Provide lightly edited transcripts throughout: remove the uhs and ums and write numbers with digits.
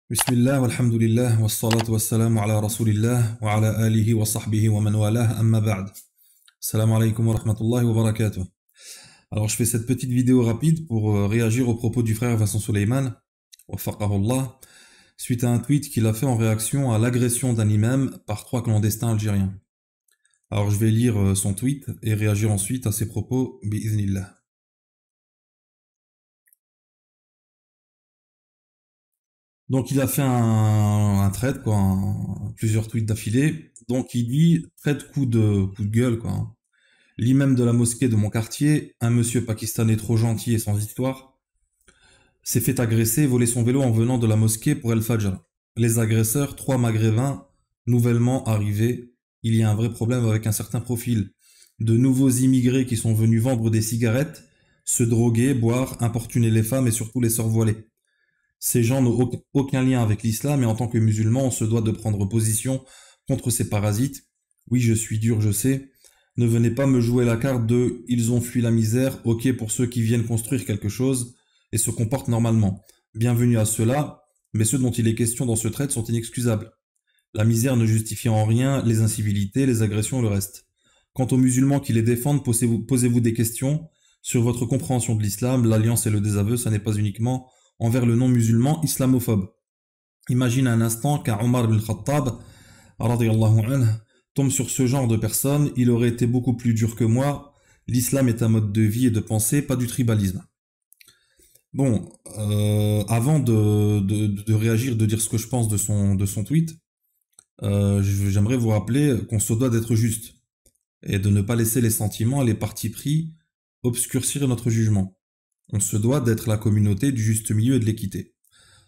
Bismillah, walhamdulillah, wassalatu wassalamu ala rasulillah, wa ala alihi wa sahbihi wa man walah, amma ba'd. Salam alaikum wa rahmatullahi wa barakatuh. Alors, je fais cette petite vidéo rapide pour réagir aux propos du frère Vincent Soleiman, waffaqahullah, suite à un tweet qu'il a fait en réaction à l'agression d'un imam par 3 clandestins algériens. Alors, je vais lire son tweet et réagir ensuite à ses propos, bi'iznillah. Donc il a fait un thread, quoi, plusieurs tweets d'affilée. Donc il dit thread coup de gueule, quoi. L'imam de la mosquée de mon quartier, un monsieur pakistanais trop gentil et sans histoire, s'est fait agresser et voler son vélo en venant de la mosquée pour El Fajr. Les agresseurs, 3 maghrébins, nouvellement arrivés. Il y a un vrai problème avec un certain profil. De nouveaux immigrés qui sont venus vendre des cigarettes, se droguer, boire, importuner les femmes et surtout les sœurs voilées. Ces gens n'ont aucun lien avec l'islam et en tant que musulmans, on se doit de prendre position contre ces parasites. Oui, je suis dur, je sais. Ne venez pas me jouer la carte de « ils ont fui la misère », ok pour ceux qui viennent construire quelque chose et se comportent normalement. Bienvenue à ceux-là, mais ceux dont il est question dans ce trait sont inexcusables. La misère ne justifie en rien les incivilités, les agressions et le reste. Quant aux musulmans qui les défendent, posez-vous des questions sur votre compréhension de l'islam. L'alliance et le désaveu, ça n'est pas uniquement envers le non-musulman islamophobe. Imagine un instant qu'un Omar ibn Khattab, radiyallahu anhu, tombe sur ce genre de personne, il aurait été beaucoup plus dur que moi. L'islam est un mode de vie et de pensée, pas du tribalisme. Bon, avant de réagir, de dire ce que je pense de son tweet, j'aimerais vous rappeler qu'on se doit d'être juste et de ne pas laisser les sentiments et les partis pris obscurcir notre jugement. On se doit d'être la communauté du juste milieu et de l'équité.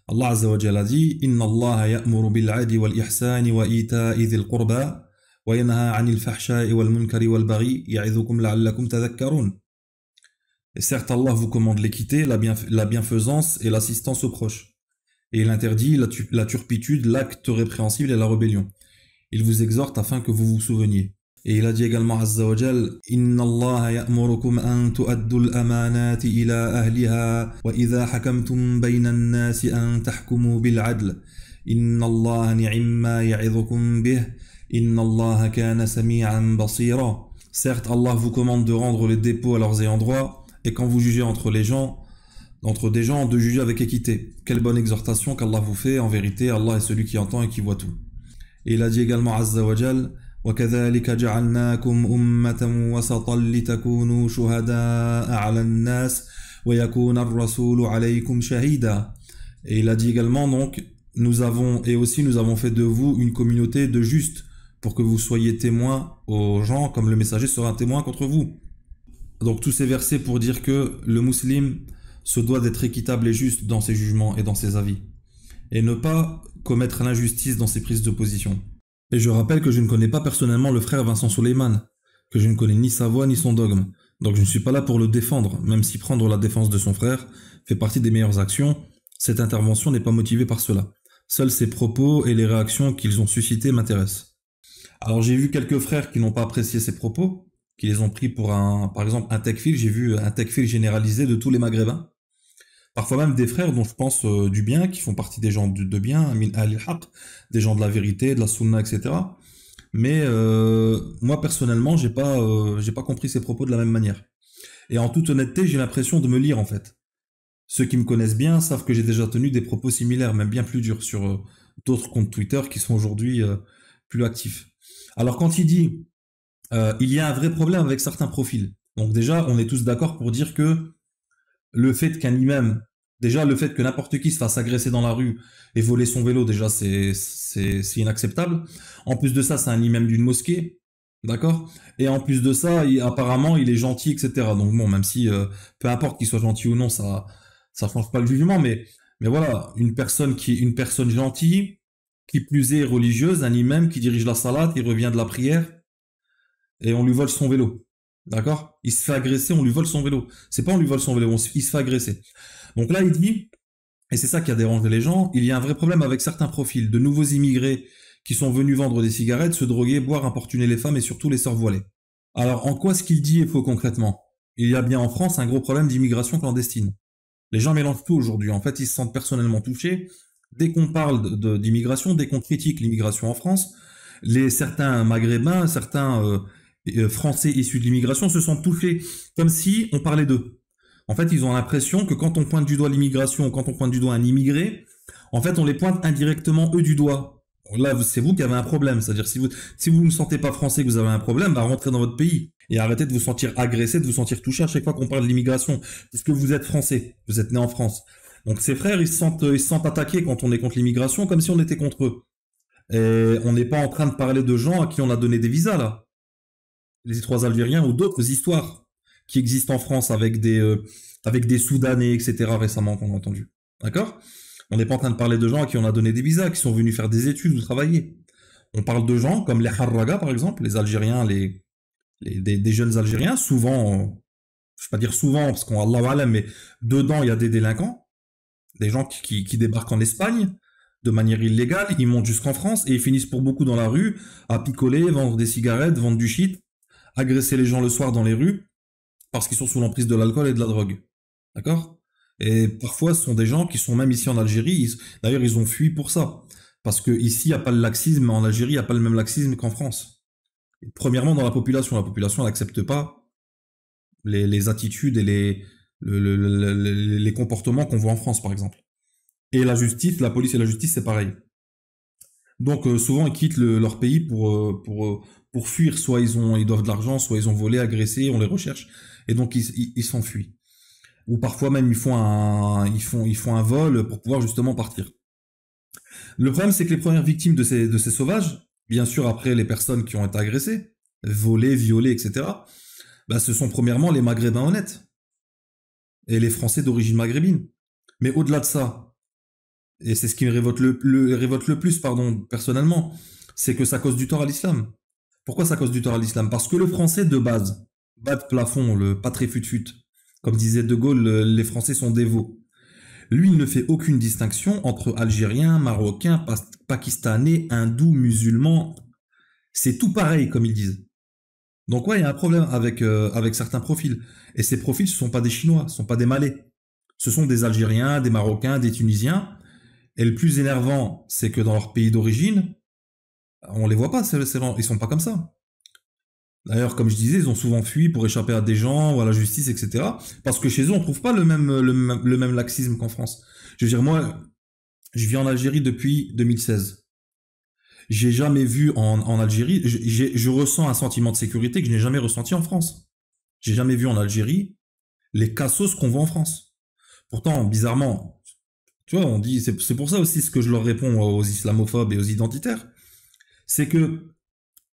Allah Azza wa Jalla dit Inna Allah ya'muru bil 'adli wal ihsani wa ita'i dhil qurba wa yanha 'anil fahsha'i wal munkari wal baghi ya'idhukum la'allakum tadhakkarun. Et certes, Allah vous commande l'équité, la bienfaisance et l'assistance aux proches. Et il interdit la turpitude, l'acte répréhensible et la rébellion. Il vous exhorte afin que vous vous souveniez. Et il a dit également Azza wa Jal Inna Allah ya'murukum an tu'addu al-amanati ila ahliha wa idha hakamtum bayna an-nasi an tahkumu bil 'adl. Inna Allah ni'imma ya'idhukum bih. Inna Allah kana sami'an basira. Certes, Allah vous commande de rendre les dépôts à leurs ayants droit et quand vous jugez entre des gens, de juger avec équité. Quelle bonne exhortation qu'Allah vous fait. En vérité, Allah est celui qui entend et qui voit tout. Et il a dit également Azza wa Jal وكذلك جعلناكم أمة وسطا لتكونوا شهداء على الناس ويكون الرسول عليكم شهيدا. Et il a dit également donc nous avons fait de vous une communauté de justes pour que vous soyez témoins aux gens comme le messager sera un témoin contre vous. Donc tous ces versets pour dire que le musulman se doit d'être équitable et juste dans ses jugements et dans ses avis et ne pas commettre l'injustice dans ses prises de position. Et je rappelle que je ne connais pas personnellement le frère Vincent Soleiman, que je ne connais ni sa voix ni son dogme. Donc je ne suis pas là pour le défendre, même si prendre la défense de son frère fait partie des meilleures actions, cette intervention n'est pas motivée par cela. Seuls ses propos et les réactions qu'ils ont suscitées m'intéressent. Alors j'ai vu quelques frères qui n'ont pas apprécié ces propos, qui les ont pris pour par exemple un tekfir, j'ai vu un tekfir généralisé de tous les maghrébins. Parfois même des frères dont je pense du bien, qui font partie des gens de bien, min al-haq, des gens de la vérité, de la sunna, etc. Mais moi personnellement, j'ai pas compris ces propos de la même manière. Et en toute honnêteté, j'ai l'impression de me lire en fait. Ceux qui me connaissent bien savent que j'ai déjà tenu des propos similaires, même bien plus durs, sur d'autres comptes Twitter qui sont aujourd'hui plus actifs. Alors quand il dit il y a un vrai problème avec certains profils. Donc déjà, on est tous d'accord pour dire que le fait qu'un imam, déjà le fait que n'importe qui se fasse agresser dans la rue et voler son vélo, déjà c'est inacceptable. En plus de ça, c'est un imam d'une mosquée, d'accord? Et en plus de ça, apparemment il est gentil, etc. Donc bon, même si peu importe qu'il soit gentil ou non, ça change pas le jugement, mais voilà, une personne gentille, qui plus est religieuse, un imam qui dirige la salat, il revient de la prière et on lui vole son vélo. D'accord? Il se fait agresser, on lui vole son vélo. C'est pas on lui vole son vélo, il se fait agresser. Donc là, il dit, et c'est ça qui a dérangé les gens, il y a un vrai problème avec certains profils de nouveaux immigrés qui sont venus vendre des cigarettes, se droguer, boire, importuner les femmes et surtout les sœurs voilées. Alors, en quoi ce qu'il dit est faux concrètement? Il y a bien en France un gros problème d'immigration clandestine. Les gens mélangent tout aujourd'hui. En fait, ils se sentent personnellement touchés dès qu'on parle d'immigration, dès qu'on critique l'immigration en France, certains Maghrébins, certains Français issus de l'immigration se sentent touchés, comme si on parlait d'eux. En fait, ils ont l'impression que quand on pointe du doigt l'immigration, quand on pointe du doigt un immigré, en fait, on les pointe indirectement eux du doigt. Là, c'est vous qui avez un problème. C'est-à-dire, si vous ne sentez pas français, que vous avez un problème, bah, rentrez dans votre pays. Et arrêtez de vous sentir agressé, de vous sentir touché à chaque fois qu'on parle de l'immigration. Puisque vous êtes français. Vous êtes né en France. Donc, ces frères, ils se sentent attaqués quand on est contre l'immigration, comme si on était contre eux. Et on n'est pas en train de parler de gens à qui on a donné des visas, là. Les trois Algériens ou d'autres histoires qui existent en France avec des Soudanais, etc. récemment qu'on a entendu. D'accord? On n'est pas en train de parler de gens à qui on a donné des visas, qui sont venus faire des études ou travailler. On parle de gens comme les Harraga, par exemple, les Algériens, des jeunes Algériens, souvent, je ne vais pas dire souvent, parce qu'on Allah alam, mais dedans, il y a des délinquants, des gens qui débarquent en Espagne de manière illégale, ils montent jusqu'en France et ils finissent pour beaucoup dans la rue à picoler, vendre des cigarettes, vendre du shit, agresser les gens le soir dans les rues, parce qu'ils sont sous l'emprise de l'alcool et de la drogue. D'accord? Et parfois, ce sont des gens qui sont même ici en Algérie. D'ailleurs, ils ont fui pour ça. Parce que ici, il n'y a pas le laxisme, mais en Algérie, il n'y a pas le même laxisme qu'en France. Et premièrement, dans la population n'accepte pas les attitudes et les comportements qu'on voit en France, par exemple. Et la justice, la police et la justice, c'est pareil. Donc, souvent, ils quittent leur pays pour fuir. Soit ils doivent de l'argent, soit ils ont volé, agressé, on les recherche. Et donc, ils s'enfuient. Ou parfois même, ils font un vol pour pouvoir justement partir. Le problème, c'est que les premières victimes de ces sauvages, bien sûr, après les personnes qui ont été agressées, volées, violées, etc., bah, ce sont premièrement les Maghrébins honnêtes. Et les Français d'origine maghrébine. Mais au-delà de ça, et c'est ce qui me révolte le plus, pardon, personnellement, c'est que ça cause du tort à l'islam. Pourquoi ça cause du tort à l'islam? Parce que le français de base, bas de plafond, le pas très fut-fut, comme disait De Gaulle, les Français sont dévots. Lui, il ne fait aucune distinction entre Algériens, Marocains, Pakistanais, Hindous, musulmans. C'est tout pareil, comme ils disent. Donc ouais, il y a un problème avec certains profils. Et ces profils, ce ne sont pas des Chinois, ce ne sont pas des Malais. Ce sont des Algériens, des Marocains, des Tunisiens. Et le plus énervant, c'est que dans leur pays d'origine, on les voit pas, ils sont pas comme ça. D'ailleurs, comme je disais, ils ont souvent fui pour échapper à des gens ou à la justice, etc. Parce que chez eux, on trouve pas le même laxisme qu'en France. Je veux dire, moi, je vis en Algérie depuis 2016. J'ai jamais vu en Algérie, je ressens un sentiment de sécurité que je n'ai jamais ressenti en France. J'ai jamais vu en Algérie les cassos qu'on voit en France. Pourtant, bizarrement, tu vois, on dit, c'est pour ça aussi ce que je leur réponds aux islamophobes et aux identitaires, c'est que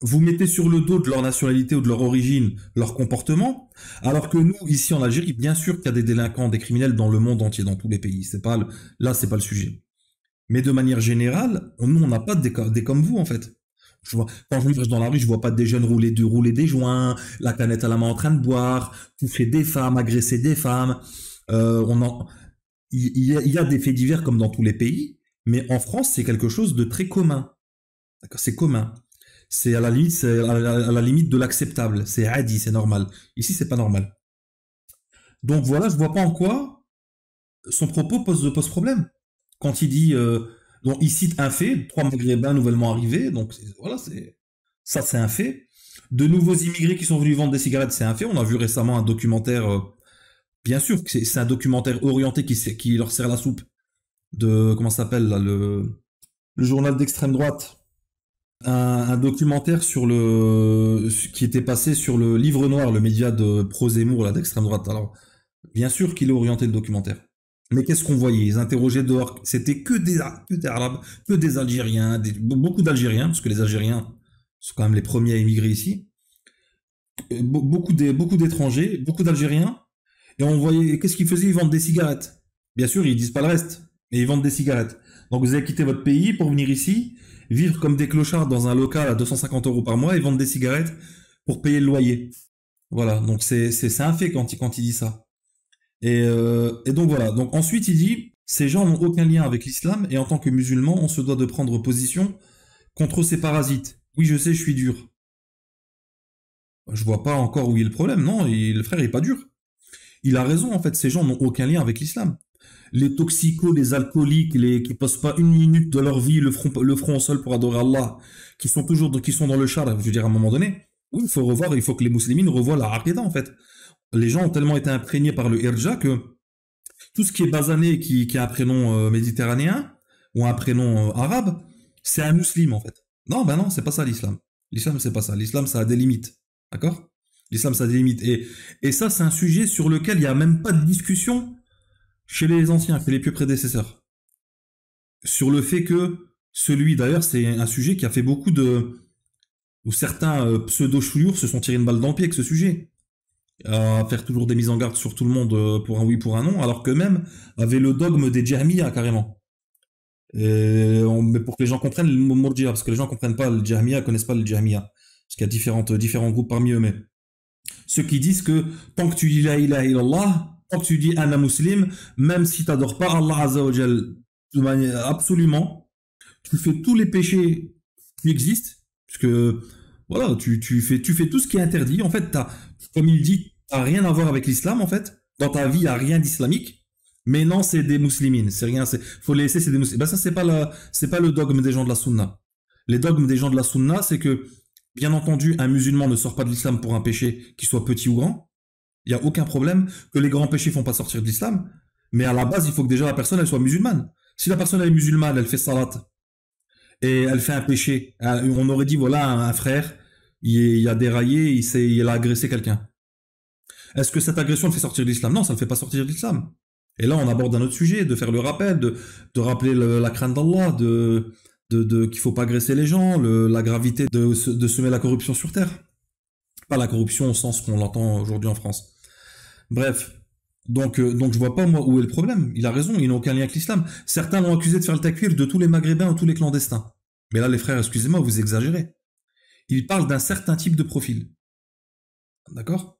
vous mettez sur le dos de leur nationalité ou de leur origine leur comportement, alors que nous, ici en Algérie, bien sûr qu'il y a des délinquants, des criminels dans le monde entier, dans tous les pays. Là, c'est pas le sujet. Mais de manière générale, nous, on n'a pas des comme vous, en fait. Quand je marche dans la rue, je vois pas des jeunes rouler des joints, la canette à la main en train de boire, toucher des femmes, agresser des femmes. Il y a des faits divers comme dans tous les pays, mais en France, c'est quelque chose de très commun. D'accord, c'est commun. C'est à la limite de l'acceptable. C'est adi, c'est normal. Ici, c'est pas normal. Donc voilà, je vois pas en quoi son propos pose problème. Quand il dit, donc il cite un fait, 3 Maghrébins nouvellement arrivés, donc voilà, c'est un fait. De nouveaux immigrés qui sont venus vendre des cigarettes, c'est un fait. On a vu récemment un documentaire, bien sûr, que c'est un documentaire orienté qui leur sert la soupe de, comment ça s'appelle là, le journal d'extrême droite. Un documentaire qui était passé sur le Livre Noir, le média de pro-Zemmour, là, d'extrême droite. Alors, bien sûr qu'il est orienté le documentaire. Mais qu'est-ce qu'on voyait? Ils interrogeaient dehors. C'était que des Arabes, que des Algériens, beaucoup d'Algériens, parce que les Algériens sont quand même les premiers à émigrer ici. Beaucoup d'étrangers, beaucoup d'Algériens. Et on voyait, qu'est-ce qu'ils faisaient? Ils vendent des cigarettes. Bien sûr, ils disent pas le reste, mais ils vendent des cigarettes. Donc vous avez quitté votre pays pour venir ici, vivre comme des clochards dans un local à 250 € par mois et vendre des cigarettes pour payer le loyer. Voilà, donc c'est un fait quand il dit ça. Et donc voilà, donc ensuite il dit, ces gens n'ont aucun lien avec l'islam et en tant que musulmans, on se doit de prendre position contre ces parasites. Oui, je sais, je suis dur. Je vois pas encore où est le problème, non, le frère est pas dur. Il a raison, en fait, ces gens n'ont aucun lien avec l'islam. les toxicos, les alcooliques, les qui passent pas une minute de leur vie le front au sol pour adorer Allah, qui sont dans le char, je veux dire à un moment donné, oui, il faut que les musulmans revoient la aqidah en fait. Les gens ont tellement été imprégnés par le irja que tout ce qui est basané, qui a un prénom méditerranéen ou un prénom arabe, c'est un musulman en fait. Non, ben non, c'est pas ça l'islam. L'islam, c'est pas ça. L'islam, ça a des limites. D'accord? L'islam, ça a des limites. Et ça, c'est un sujet sur lequel il n'y a même pas de discussion chez les anciens, chez les plus prédécesseurs. Sur le fait que d'ailleurs, c'est un sujet qui a fait beaucoup de... où certains pseudo-chouyours se sont tirés une balle dans le pied avec ce sujet. À faire toujours des mises en garde sur tout le monde pour un oui, pour un non, alors qu'eux-mêmes avaient le dogme des Jahmiya carrément. Mais pour que les gens comprennent le mot Murji'a, parce que les gens comprennent pas le Jahmiya, connaissent pas le Jahmiya. Parce qu'il y a différents groupes parmi eux, mais ceux qui disent que tant que tu dis la ilaha illallah, tant que tu dis Ana muslim, même si tu n'adores pas Allah Azza wa Jal de manière absolument, tu fais tous les péchés qui existent, puisque voilà, tu fais tout ce qui est interdit. En fait, comme il dit, t'as rien à voir avec l'islam, en fait. Dans ta vie, il n'y a rien d'islamique. Mais non, c'est des muslimines. C'est rien, faut les laisser, c'est des muslimines. Ben ça, c'est pas le dogme des gens de la sunna. Les dogmes des gens de la sunna, c'est que, bien entendu, un musulman ne sort pas de l'islam pour un péché, qu'il soit petit ou grand. Il n'y a aucun problème que les grands péchés font pas sortir de l'islam. Mais à la base, il faut que déjà la personne, elle soit musulmane. Si la personne, elle est musulmane, elle fait salat, et elle fait un péché, on aurait dit, voilà, un frère, il a déraillé, il a agressé quelqu'un. Est-ce que cette agression le fait sortir de l'islam? Non, ça ne le fait pas sortir de l'islam. Et là, on aborde un autre sujet, de faire le rappel, de rappeler la crainte d'Allah, qu'il faut pas agresser les gens, la gravité de semer la corruption sur terre. Pas la corruption au sens qu'on l'entend aujourd'hui en France. Bref. Donc je vois pas, moi, où est le problème. Il a raison, il n'a aucun lien avec l'islam. Certains l'ont accusé de faire le takfir de tous les maghrébins ou tous les clandestins. Mais là, les frères, excusez-moi, vous exagérez. Il parle d'un certain type de profil. D'accord?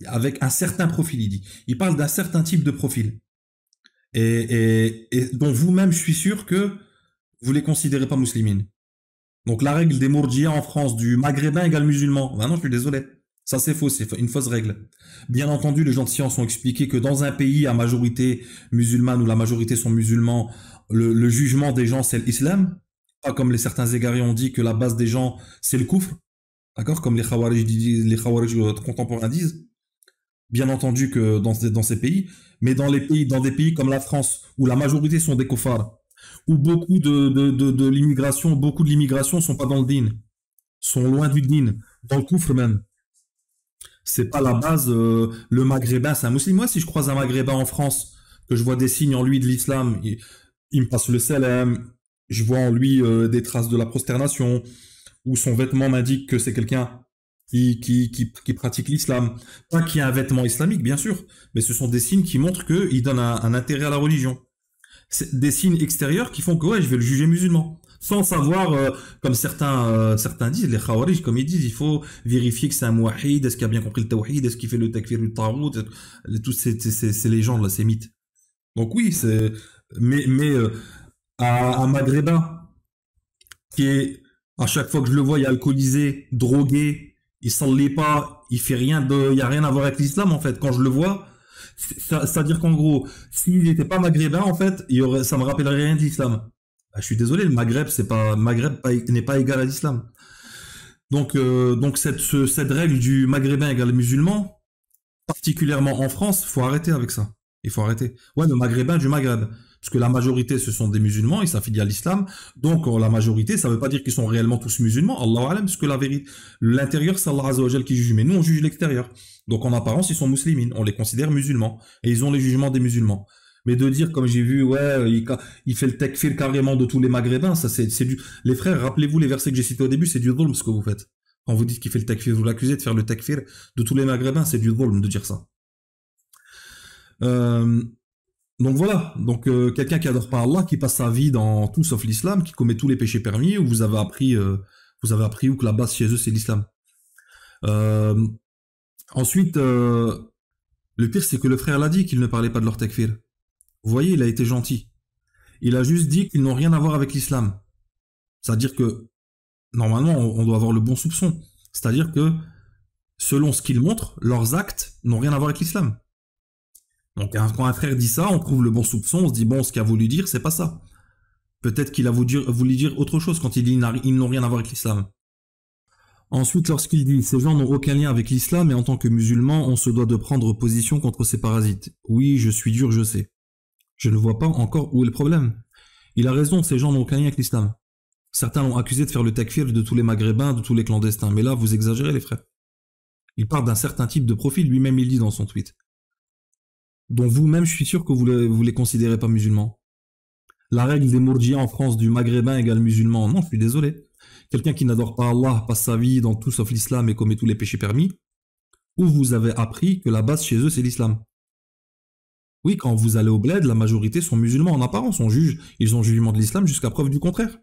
Avec un certain profil, il dit. Il parle d'un certain type de profil. Et dont vous-même, je suis sûr que vous les considérez pas muslimines. Donc la règle des Mourjias en France, du maghrébin égale musulman. Ben non, je suis désolé. Ça, c'est faux, c'est une fausse règle. Bien entendu, les gens de science ont expliqué que dans un pays à majorité musulmane, où la majorité sont musulmans, le jugement des gens, c'est l'islam. Pas comme certains égarés ont dit que la base des gens, c'est le kufr. D'accord? Comme les Khawarij contemporains disent. Bien entendu que dans ces pays, mais dans des pays comme la France, où la majorité sont des kofars, où beaucoup de l'immigration sont pas dans le din, sont loin du din, dans le kufr même. C'est pas la base. Le maghrébin, c'est un musulman. Moi, si je croise un maghrébin en France, que je vois des signes en lui de l'islam, il me passe le salam, je vois en lui des traces de la prosternation, ou son vêtement m'indique que c'est quelqu'un qui pratique l'islam. Pas qu'il y ait un vêtement islamique, bien sûr, mais ce sont des signes qui montrent qu'il donne un intérêt à la religion. C'est des signes extérieurs qui font que ouais, je vais le juger musulman. Sans savoir, comme certains disent, les khawarij, comme ils disent, il faut vérifier que c'est un mouahid, est-ce qu'il a bien compris le tawhid, est-ce qu'il fait le takfir du tarout, tous ces légendes là, ces mythes. Donc oui, mais un maghrébin qui est, à chaque fois que je le vois, il est alcoolisé, drogué, il s'enlève pas, il y a rien à voir avec l'islam en fait. Quand je le vois, c'est-à-dire qu'en gros, s'il n'était pas maghrébin en fait, ça me rappellerait rien de l'islam. Bah, je suis désolé, le Maghreb n'est pas égal à l'islam. Donc cette règle du maghrébin égal musulman, particulièrement en France, faut arrêter avec ça. Il faut arrêter. Ouais, le maghrébin du Maghreb. Parce que la majorité, ce sont des musulmans, ils s'affilient à l'islam. Donc, la majorité, ça ne veut pas dire qu'ils sont réellement tous musulmans. Allahu alam, parce que la vérité, l'intérieur, c'est Allah Azza wa Jal qui juge. Mais nous, on juge l'extérieur. Donc, en apparence, ils sont musulmans. On les considère musulmans. Et ils ont les jugements des musulmans. Mais de dire, comme j'ai vu, ouais, il fait le takfir carrément de tous les maghrébins, ça, c'est du, les frères, rappelez-vous les versets que j'ai cités au début, c'est du dhulm, ce que vous faites. Quand vous dites qu'il fait le takfir, vous l'accusez de faire le takfir de tous les maghrébins, c'est du dhulm de dire ça. Donc voilà, donc quelqu'un qui adore pas Allah, qui passe sa vie dans tout sauf l'islam, qui commet tous les péchés permis, où vous avez appris où que la base chez eux c'est l'islam. Ensuite, le pire c'est que le frère l'a dit qu'il ne parlait pas de leur takfir. Vous voyez, il a été gentil. Il a juste dit qu'ils n'ont rien à voir avec l'islam. C'est-à-dire que normalement on doit avoir le bon soupçon. C'est-à-dire que selon ce qu'ils montrent, leurs actes n'ont rien à voir avec l'islam. Donc quand un frère dit ça, on trouve le bon soupçon, on se dit bon, ce qu'il a voulu dire, c'est pas ça. Peut-être qu'il a voulu dire autre chose quand il dit ils n'ont rien à voir avec l'islam. Ensuite, lorsqu'il dit ces gens n'ont aucun lien avec l'islam et en tant que musulmans, on se doit de prendre position contre ces parasites. Oui, je suis dur, je sais. Je ne vois pas encore où est le problème. Il a raison, ces gens n'ont aucun lien avec l'islam. Certains l'ont accusé de faire le takfir de tous les maghrébins, de tous les clandestins. Mais là, vous exagérez, les frères. Il parle d'un certain type de profil, lui-même il dit dans son tweet. Donc vous-même, je suis sûr que vous les considérez pas musulmans. La règle des mourjias en France du maghrébin égale musulman. Non, je suis désolé. Quelqu'un qui n'adore pas Allah passe sa vie dans tout sauf l'islam et commet tous les péchés permis. Ou vous avez appris que la base chez eux, c'est l'islam. Oui, quand vous allez au bled, la majorité sont musulmans en apparence. On juge, ils ont jugement de l'islam jusqu'à preuve du contraire.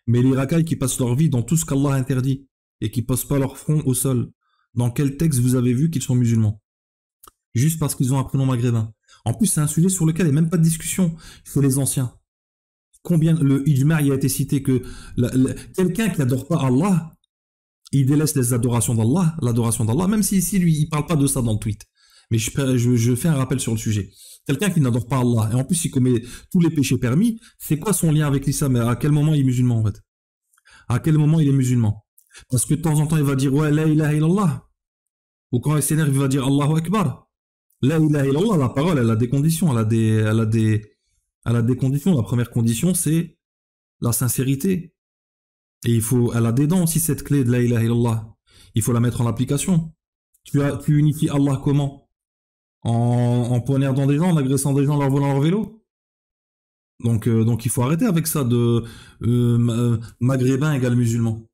Mais les racailles qui passent leur vie dans tout ce qu'Allah interdit et qui posent pas leur front au sol, dans quel texte vous avez vu qu'ils sont musulmans? Juste parce qu'ils ont un prénom maghrébin. En plus, c'est un sujet sur lequel il n'y a même pas de discussion. Il faut les anciens. Combien le ijma' y a été cité que quelqu'un qui n'adore pas Allah, il délaisse les adorations d'Allah, l'adoration d'Allah, même si ici, lui, il parle pas de ça dans le tweet. Mais je fais un rappel sur le sujet. Quelqu'un qui n'adore pas Allah, et en plus il commet tous les péchés permis, c'est quoi son lien avec l'islam? À quel moment il est musulman, en fait? À quel moment il est musulman? Parce que de temps en temps, il va dire, ouais, la ilaha illallah. Ou quand il s'énerve, il va dire Allahu Akbar. La ilaha illallah, la parole, elle a des conditions, elle a des conditions. La première condition, c'est la sincérité. Et elle a des dents aussi, cette clé de la ilaha illallah. Il faut la mettre en application. Tu unifies Allah comment? En poignardant des gens, en agressant des gens, en leur volant leur vélo. Donc il faut arrêter avec ça de maghrébin égale musulman.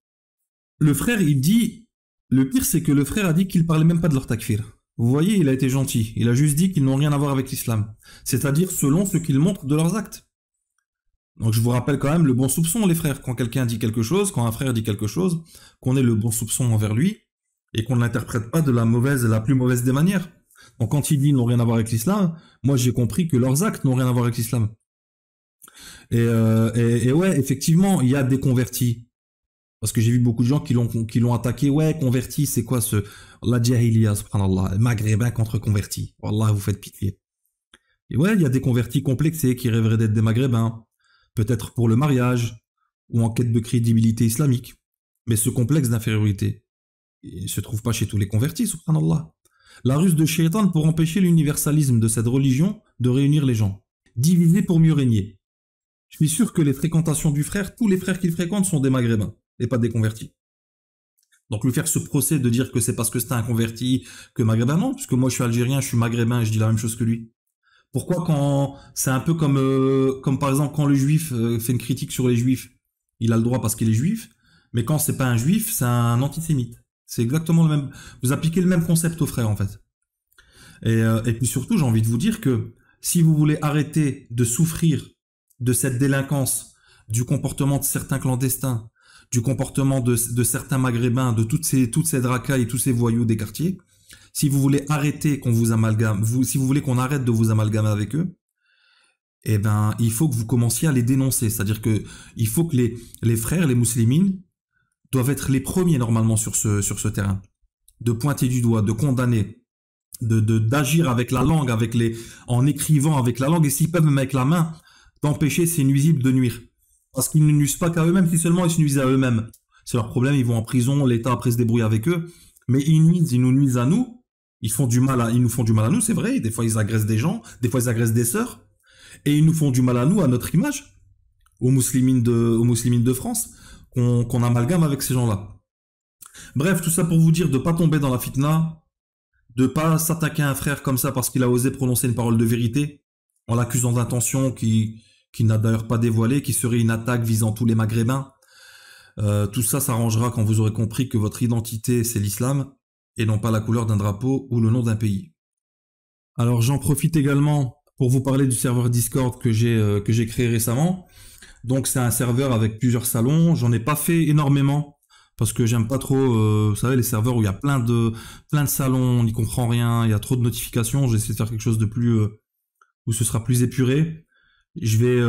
Le frère, il dit, le pire c'est que le frère a dit qu'il parlait même pas de leur takfir. Vous voyez, il a été gentil. Il a juste dit qu'ils n'ont rien à voir avec l'islam. C'est-à-dire selon ce qu'ils montrent de leurs actes. Donc je vous rappelle quand même le bon soupçon, les frères. Quand quelqu'un dit quelque chose, quand un frère dit quelque chose, qu'on ait le bon soupçon envers lui et qu'on ne l'interprète pas de la plus mauvaise des manières. Donc quand il dit qu'ils n'ont rien à voir avec l'islam, moi j'ai compris que leurs actes n'ont rien à voir avec l'islam. Et ouais, effectivement, il y a des convertis. Parce que j'ai vu beaucoup de gens qui l'ont attaqué. Ouais, converti, c'est quoi la jahiliya, subhanallah, maghrébin contre converti. Wallah, vous faites pitié. Et ouais, il y a des convertis complexés qui rêveraient d'être des maghrébins. Peut-être pour le mariage, ou en quête de crédibilité islamique. Mais ce complexe d'infériorité, il ne se trouve pas chez tous les convertis, subhanallah. La ruse de Shaitan pour empêcher l'universalisme de cette religion de réunir les gens. Diviser pour mieux régner. Je suis sûr que les fréquentations du frère, tous les frères qu'il fréquente sont des maghrébins et pas des convertis. Donc lui faire ce procès de dire que c'est parce que c'est un converti que maghrébin, non, puisque moi je suis algérien, je suis maghrébin et je dis la même chose que lui. Pourquoi quand c'est un peu comme par exemple quand le juif fait une critique sur les juifs, il a le droit parce qu'il est juif, mais quand c'est pas un juif, c'est un antisémite. C'est exactement le même. Vous appliquez le même concept aux frères en fait. Et puis surtout, j'ai envie de vous dire que si vous voulez arrêter de souffrir de cette délinquance, du comportement de certains clandestins, du comportement de certains maghrébins, de toutes ces racailles et tous ces voyous des quartiers, si vous voulez arrêter qu'on vous amalgame, si vous voulez qu'on arrête de vous amalgamer avec eux, eh ben, il faut que vous commenciez à les dénoncer. C'est-à-dire que il faut que les frères, les musulmines, doivent être les premiers normalement sur ce terrain. De pointer du doigt, de condamner, d'agir avec la langue, en écrivant avec la langue, et s'ils peuvent même avec la main, d'empêcher ces nuisibles de nuire. Parce qu'ils ne nuisent pas qu'à eux-mêmes, si seulement ils se nuisent à eux-mêmes. C'est leur problème, ils vont en prison, l'État après se débrouille avec eux, mais ils nous nuisent à nous, ils nous font du mal à nous, c'est vrai, des fois ils agressent des gens, des fois ils agressent des sœurs, et ils nous font du mal à nous, à notre image, aux musulmines de France, qu'on amalgame avec ces gens-là. Bref, tout ça pour vous dire de pas tomber dans la fitna, de pas s'attaquer à un frère comme ça parce qu'il a osé prononcer une parole de vérité, en l'accusant d'intention qui n'a d'ailleurs pas dévoilé, qui serait une attaque visant tous les maghrébins. Tout ça s'arrangera quand vous aurez compris que votre identité c'est l'islam et non pas la couleur d'un drapeau ou le nom d'un pays. Alors j'en profite également pour vous parler du serveur Discord que j'ai créé récemment. Donc c'est un serveur avec plusieurs salons, j'en ai pas fait énormément parce que j'aime pas trop, vous savez, les serveurs où il y a plein de salons, on n'y comprend rien, il y a trop de notifications, j'essaie de faire quelque chose de plus où ce sera plus épuré. Je vais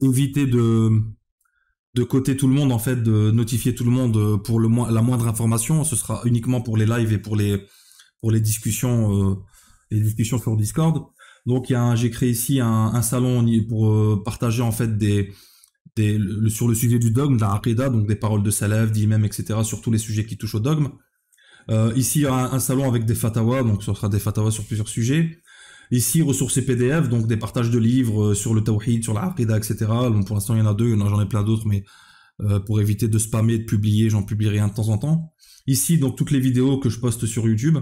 éviter de coter tout le monde, en fait, de notifier tout le monde pour la moindre information. Ce sera uniquement pour les lives et pour les discussions les discussions sur Discord. Donc j'ai créé ici un salon pour partager en fait sur le sujet du dogme, de la aqida, donc des paroles de salaf, d'imams, etc. sur tous les sujets qui touchent au dogme. Ici, il y aura un salon avec des fatawas, donc ce sera des fatawas sur plusieurs sujets. Ici, ressources et PDF, donc des partages de livres sur le tawhid, sur la aqida, etc. Donc pour l'instant, il y en a deux, j'en ai plein d'autres, mais pour éviter de spammer, de publier, j'en publierai un de temps en temps. Ici, donc toutes les vidéos que je poste sur YouTube,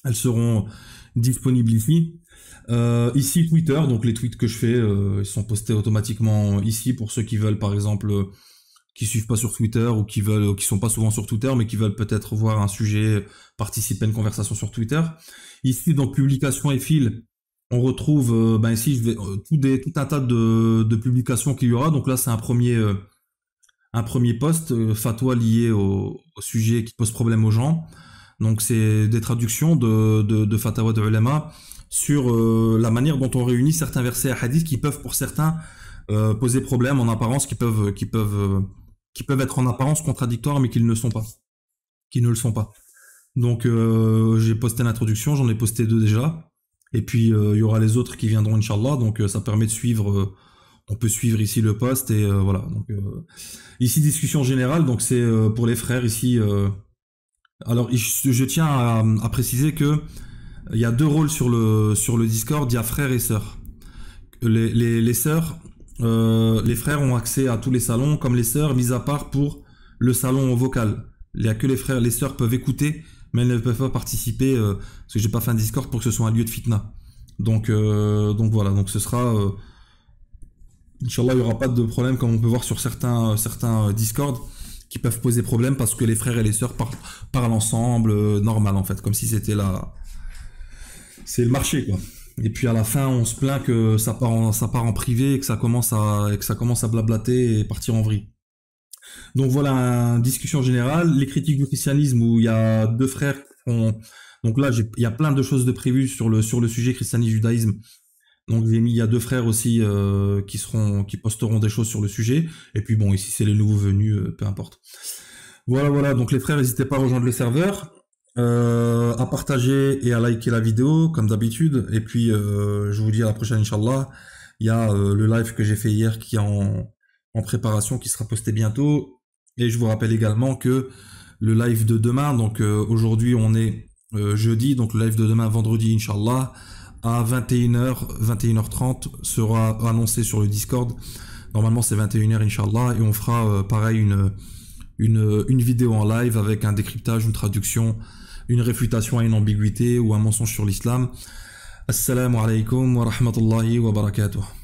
elles seront disponibles ici. Ici, Twitter, donc les tweets que je fais, ils sont postés automatiquement ici pour ceux qui veulent, par exemple, qui suivent pas sur Twitter ou qui sont pas souvent sur Twitter, mais qui veulent peut-être voir un sujet, participer à une conversation sur Twitter. Ici, donc publications et fils, on retrouve, ici, tout un tas de publications qu'il y aura. Donc là, c'est un premier post, fatwa lié au sujet qui pose problème aux gens. Donc c'est des traductions de fatwa de ulama sur la manière dont on réunit certains versets à hadith qui peuvent pour certains poser problème en apparence, qui peuvent être en apparence contradictoires mais qui ne le sont pas. Donc j'ai posté l'introduction, j'en ai posté 2 déjà, et puis il y aura les autres qui viendront Inch'Allah, donc ça permet de suivre, on peut suivre ici le post, et voilà. Donc ici discussion générale, donc c'est pour les frères ici. Alors je tiens à préciser que il y a 2 rôles sur le Discord, il y a frères et sœurs. Les sœurs, les frères ont accès à tous les salons, comme les sœurs, mis à part pour le salon vocal. Il n'y a que les sœurs peuvent écouter, mais elles ne peuvent pas participer, parce que j'ai pas fait un Discord pour que ce soit un lieu de fitna. Donc voilà, donc ce sera... Inch'Allah, il n'y aura pas de problème, comme on peut voir sur certains Discord, qui peuvent poser problème parce que les frères et les sœurs parlent ensemble, normal en fait, comme si c'était c'est le marché, quoi. Et puis à la fin, on se plaint que ça part en privé et que ça commence à blablater et partir en vrille. Donc voilà, une discussion générale, les critiques du christianisme où il y a 2 frères qui font... Donc là, il y a plein de choses de prévues sur le sujet christianisme-judaïsme. Donc il y a 2 frères aussi qui posteront des choses sur le sujet. Et puis bon, ici c'est les nouveaux venus, peu importe. Voilà. Donc les frères, n'hésitez pas à rejoindre le serveur, à partager et à liker la vidéo comme d'habitude. Et puis je vous dis à la prochaine, Inch'Allah. Il y a le live que j'ai fait hier qui est en préparation, qui sera posté bientôt. Et je vous rappelle également que le live de demain, donc aujourd'hui on est jeudi, donc le live de demain vendredi, Inch'Allah, à 21h, 21h30 sera annoncé sur le Discord. Normalement c'est 21h Inch'Allah, et on fera pareil une vidéo en live avec un décryptage, une traduction, une réfutation à une ambiguïté ou un mensonge sur l'islam. Assalamu alaikum wa rahmatullahi wa barakatuh.